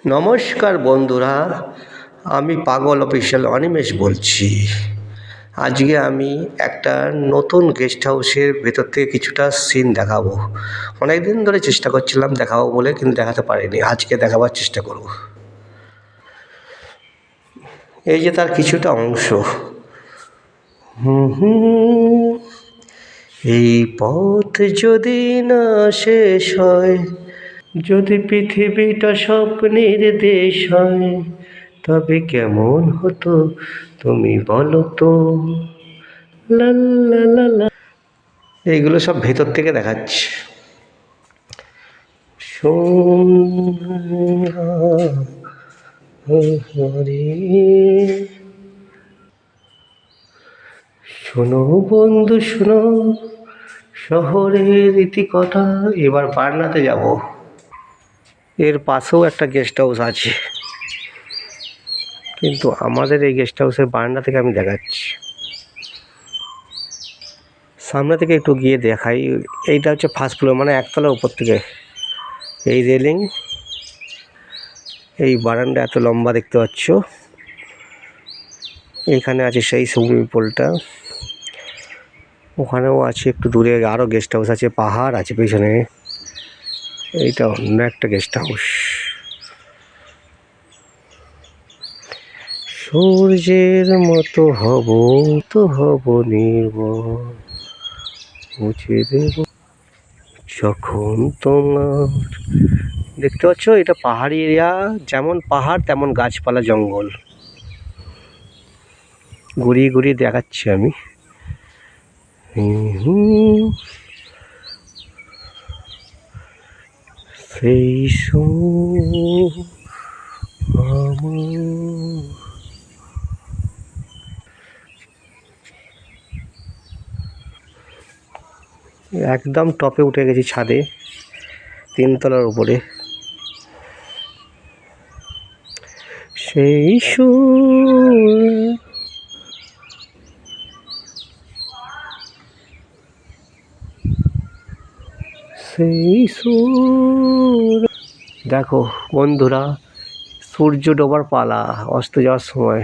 নমস্কার বন্ধুরা, আমি পাগল অফিসিয়াল অনিমেষ বলছি। আজকে আমি একটা নতুন গেস্ট হাউসের ভেতর থেকে কিছুটা সিন দেখাবো। অনেক দিন ধরে চেষ্টা করছিলাম দেখাবো বলে, কিন্তু দেখাতে পারিনি। আজকে দেখাবার চেষ্টা করব। এই যে তার কিছুটা অংশ। এই পথ যদি না শেষ হয়, যদি পৃথিবীটা স্বপ্নের দেশ হয়, তবে কেমন হতো তুমি বলো তো। লা লা লা লা। এইগুলো সব ভেতর থেকে দেখাচ্ছে। শোনো বন্ধু শোনো, শহরের ইতিকথা। এবার পাটনাতে যাব। এর পাশেও একটা গেস্ট হাউস আছে, কিন্তু আমাদের এই গেস্ট হাউসের বারান্দা থেকে আমি দেখাচ্ছি। সামনে থেকে একটু গিয়ে দেখাই। এইটা হচ্ছে ফার্স্ট ফ্লোর, মানে একতলার উপর থেকে। এই রেলিং, এই বারান্দা এত লম্বা দেখতে পাচ্ছ। এখানে আছে সেই সুইমিং পুলটা, ওখানেও আছে একটু দূরে আরও গেস্ট হাউস আছে, পাহাড় আছে পেছনে। এইটা অন্য একটা গেস্ট হাউস। সূর্যের মতো হব, তো হব নির্মল, মুছে দেব যখন তোমার। দেখতে পাচ্ছ, এটা পাহাড়ি এরিয়া। যেমন পাহাড় তেমন গাছপালা, জঙ্গল। ঘুরিয়ে ঘুরিয়ে দেখাচ্ছি আমি। সেই একদম টপে উঠে গেছি, ছাদে, 3 তলার উপরে। সেই সুর। দেখো বন্ধুরা, সূর্য ডোবার পালা, অস্ত যাওয়ার সময়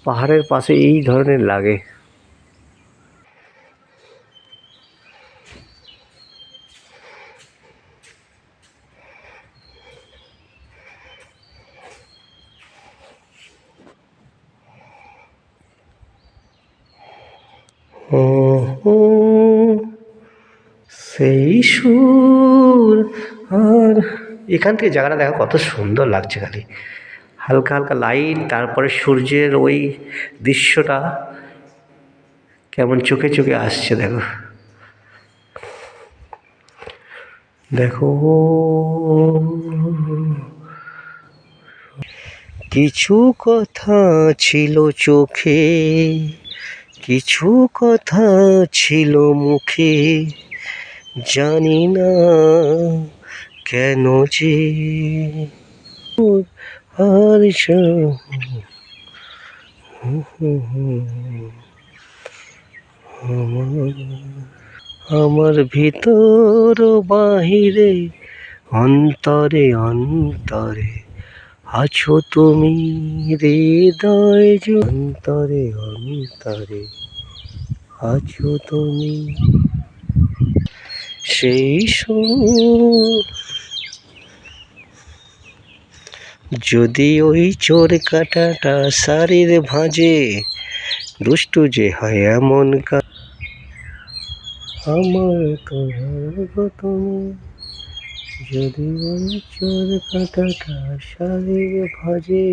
পাহাড়ের পাশে এই ধরনের লাগে। সেই সুর। আর এখান থেকে জায়গাটা দেখো কত সুন্দর লাগছে। খালি হালকা হালকা লাইট, তারপরে সূর্যের ওই দৃশ্যটা কেমন চোখে চোখে আসছে। দেখো দেখো, কিছু কথা ছিল চোখে, কিছু কথা ছিল মুখে, জানি না কেন যে আর আমার ভিতর বাহিরে, অন্তরে অন্তরে আছো তুমি, হৃদয় অন্তরে অন্তরে আছো তুমি। সেই যদি ওই চোর কাটাটা শাড়ির ভাঁজে, দুষ্টু যে হয় এমন আমার তো তুমি। যদি ওই চোর কাটাটা শাড়ির ভাঁজে।